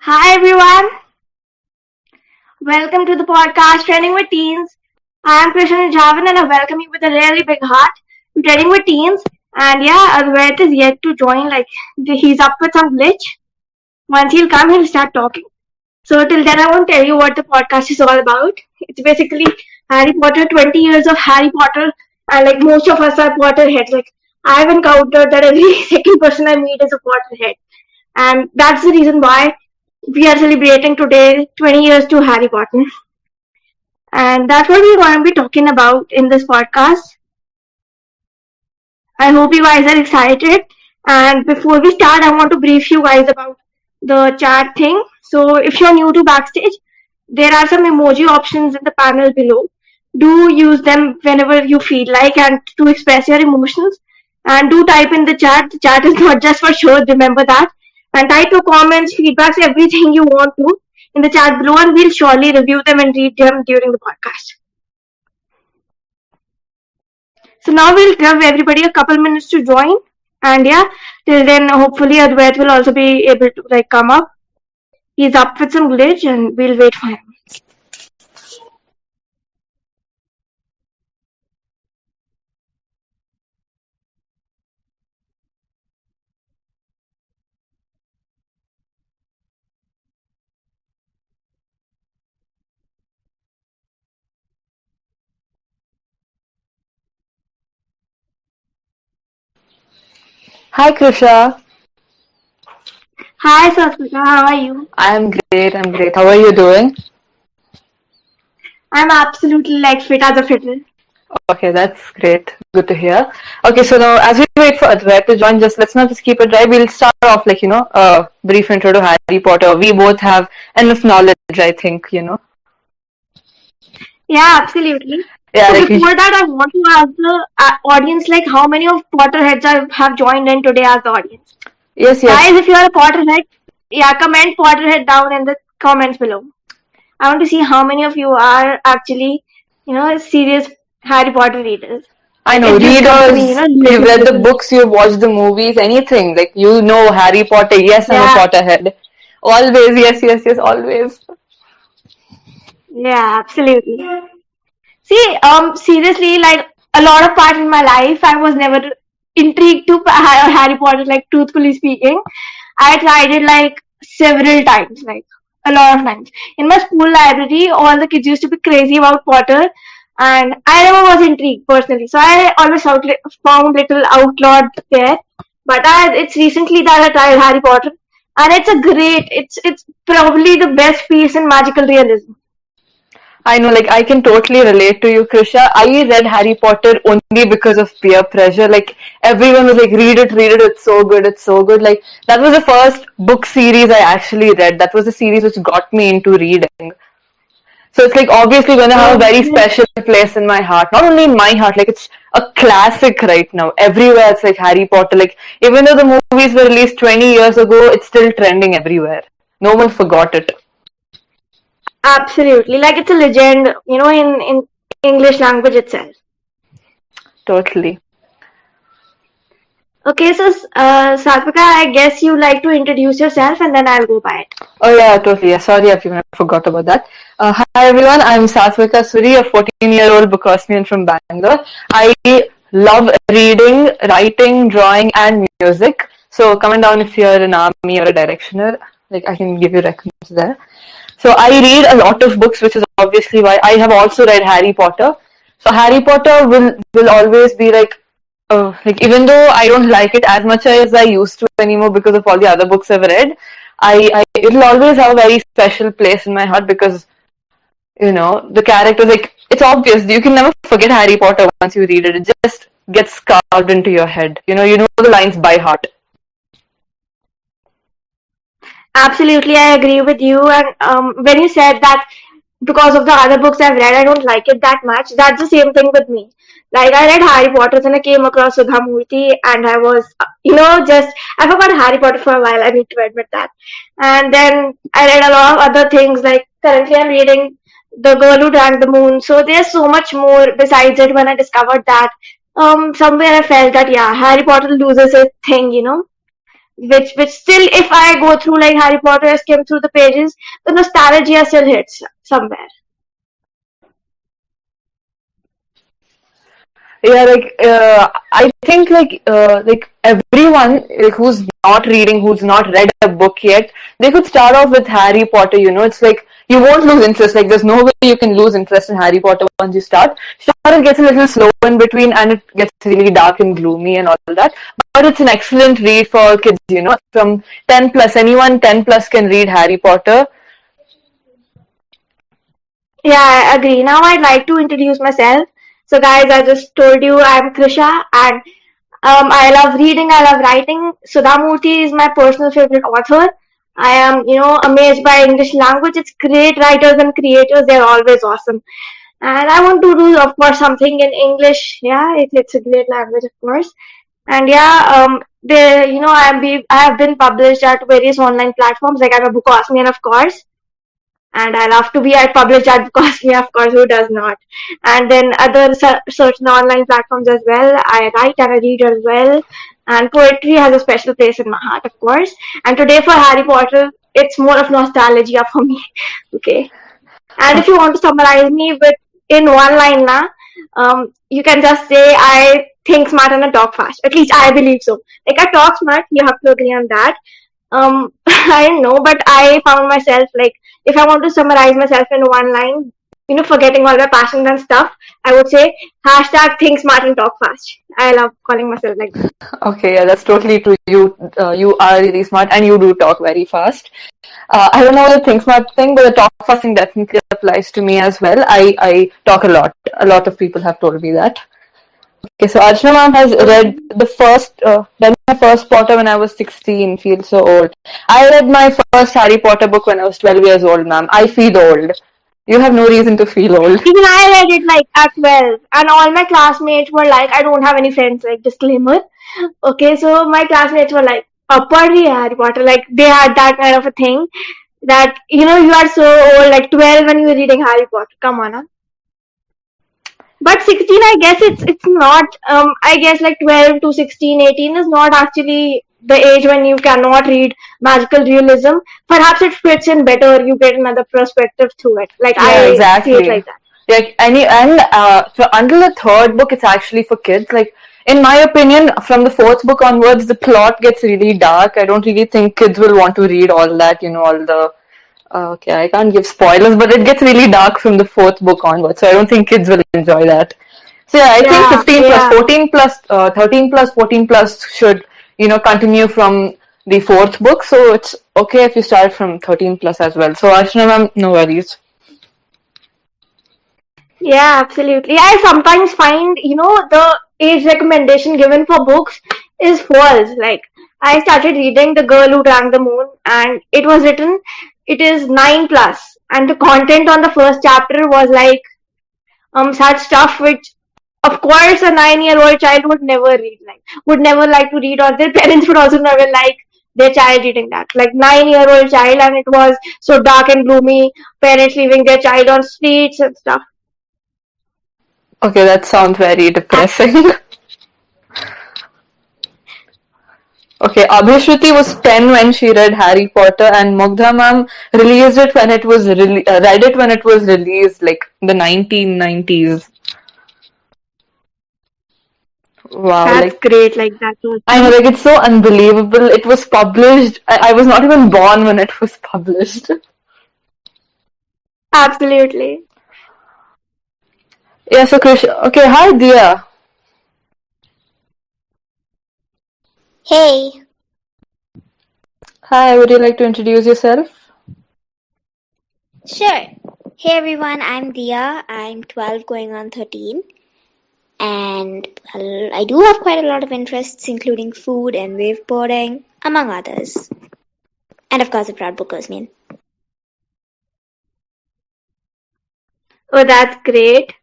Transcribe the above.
Hi everyone, welcome to the podcast Training with Teens. I am Krisha and I welcome you with a really big heart to Training with Teens. And yeah, Adwaith is yet to join, he's up with some glitch. Once he'll come, he'll start talking. So till then, I won't tell you what the podcast is all about. It's basically Harry Potter, 20 years of Harry Potter, and like most of us are Potterheads. Like I've encountered that every second person I meet is a Potterhead. And that's the reason why we are celebrating today 20 years to Harry Potter. And that's what we're going to be talking about in this podcast. I hope you guys are excited. And before we start, I want to brief you guys about the chat thing. So if you're new to Backstage, there are some emoji options in the panel below. Do use them whenever you feel like and to express your emotions. And do type in the chat. The chat is not just for show, remember that. And type your comments, feedbacks, everything you want to in the chat below, and we'll surely review them and read them during the podcast. So now we'll give everybody a couple minutes to join, and yeah, till then hopefully Adwaith will also be able to come up. He's up with some glitch, and we'll wait for him. Hi Krisha. Hi Satvika, how are you? I'm great. How are you doing? I'm absolutely fit as a fiddle. Okay, that's great. Good to hear. Okay, so now as we wait for Adwaith to join, let's not just keep it dry. We'll start off a brief intro to Harry Potter. We both have enough knowledge, I think. Yeah, absolutely. Yeah, So like before that, I want to ask the audience how many of Potterheads have joined in today as the audience. yes. Guys, if you are a Potterhead, yeah, comment Potterhead down in the comments below. I want to see how many of you are actually, serious Harry Potter readers. I know readers. You've read the books, you've watched the movies, anything. Like Harry Potter. Yes, I'm a Yeah, Potterhead. Always, yes, always. yeah, absolutely. See, seriously, a lot of part in my life, I was never intrigued to Harry Potter, truthfully speaking. I tried it several times, a lot of times. In my school library, all the kids used to be crazy about Potter, and I never was intrigued personally. So I always found little outlawed there. But it's recently that I tried Harry Potter, and it's probably the best piece in magical realism. I know, I can totally relate to you, Krisha. I read Harry Potter only because of peer pressure. Everyone was like, read it, it's so good. That was the first book series I actually read. That was the series which got me into reading. So it's obviously going to have a very special place in my heart. Not only in my heart, it's a classic right now. Everywhere it's like Harry Potter. Even though the movies were released 20 years ago, it's still trending everywhere. No one forgot it. Absolutely, it's a legend, in English language itself. Totally. Okay, so Satvika, I guess you like to introduce yourself and then I'll go by it. Oh yeah, totally. Yeah, sorry, I forgot about that. Hi everyone, I'm Satvika Suri, a 14-year-old Bookosmian from Bangalore. I love reading, writing, drawing, and music. So comment down if you're an army or a directioner. I can give you recommends there. So I read a lot of books, which is obviously why I have also read Harry Potter. So Harry Potter will always be even though I don't like it as much as I used to anymore because of all the other books I've read, it'll always have a very special place in my heart because the characters, it's obvious you can never forget Harry Potter once you read it. It just gets carved into your head. You know the lines by heart. Absolutely, I agree with you. And when you said that because of the other books I've read, I don't like it that much, that's the same thing with me. I read Harry Potter, then I came across Sudha Murthy, and I was, I forgot Harry Potter for a while, I need to admit that. And then I read a lot of other things, currently I'm reading The Girl Who Drank the Moon. So there's so much more besides it when I discovered that. Somewhere I felt that, yeah, Harry Potter loses its thing, which still, if I go through like Harry Potter, I skim through the pages, the nostalgia still hits somewhere. Yeah, I think like everyone who's not reading, who's not read a book yet, they could start off with Harry Potter. It's like you won't lose interest. Like there's no way you can lose interest in Harry Potter once you start. Sure, it gets a little slow in between, and it gets really dark and gloomy and all that. But it's an excellent read for kids. From 10 plus, anyone 10 plus can read Harry Potter. Yeah, I agree. Now I'd like to introduce myself. So guys, I just told you I'm Krisha, and I love reading, I love writing. Sudhamurthy is my personal favorite author. I am, amazed by English language. It's great writers and creators. They're always awesome. And I want to do, of course, something in English. Yeah, it's a great language, of course. And yeah, I have been published at various online platforms. Like I'm a Bookosmia, of course, and I love to be published at Bookosmia, of course, who does not? And then other certain online platforms as well. I write and I read as well, and poetry has a special place in my heart, of course. And today for Harry Potter, it's more of nostalgia for me. Okay, and if you want to summarize me with in one line, na, you can just say I think smart and I talk fast. At least I believe so. Like I talk smart, you have to agree on that. I don't know, but I found myself like if I want to summarize myself in one line, forgetting all my passions and stuff, I would say hashtag think smart and talk fast. I love calling myself like that. Okay, yeah, that's totally true. You are really smart and you do talk very fast. I don't know the think smart thing, but the talk fast thing definitely applies to me as well. I talk a lot. A lot of people have told me that. Okay, so Archana ma'am has read read my first Potter when I was 16. Feel so old. I read my first Harry Potter book when I was 12 years old, ma'am. I feel old. You have no reason to feel old. Even I read it like at 12, and all my classmates were like, I don't have any friends, like disclaimer. Okay, so my classmates were like, Apparently Harry Potter, like they had that kind of a thing that you are so old, like 12 when you were reading Harry Potter. Come on, huh? But 16, I guess it's not. I guess like 12 to 16, 18 is not actually the age when you cannot read magical realism. Perhaps it fits in better. You get another perspective to it. Like Yeah, I see it exactly. like that. Like so until the third book, it's actually for kids. Like in my opinion, from the fourth book onwards, the plot gets really dark. I don't really think kids will want to read all that. All the okay, I can't give spoilers, but it gets really dark from the fourth book onwards. So I don't think kids will enjoy that. So yeah, I think Yeah, 15 plus, yeah. 14 plus, 13 plus, 14 plus should continue from the fourth book. So it's okay if you start from 13 plus as well. So Archana ma'am, no worries. Yeah, absolutely. I sometimes find, the age recommendation given for books is false. Like, I started reading The Girl Who Drank the Moon, and it was written, it is 9 plus, and the content on the first chapter was like, such stuff which, of course, a 9-year-old child would never read, like, would never like to read, or their parents would also never like their child reading that. Like, 9-year-old child, and it was so dark and gloomy, parents leaving their child on streets and stuff. Okay, that sounds very depressing. Okay, Abhishruti was 10 when she read Harry Potter, and Mugdha ma'am released it when it was read it when it was released, like the 1990s. Wow, That's like great, like that was. I know, like it's so unbelievable. It was published. I was not even born when it was published. Absolutely. Yeah, so Krish, okay, hi Dia. Hey, Hi, would you like to introduce yourself? sure. Hey everyone, I'm Dia. I'm 12 going on 13. And well, I do have quite a lot of interests, including food and waveboarding, among others. And of course, a proud Bookosmian. Oh, that's great.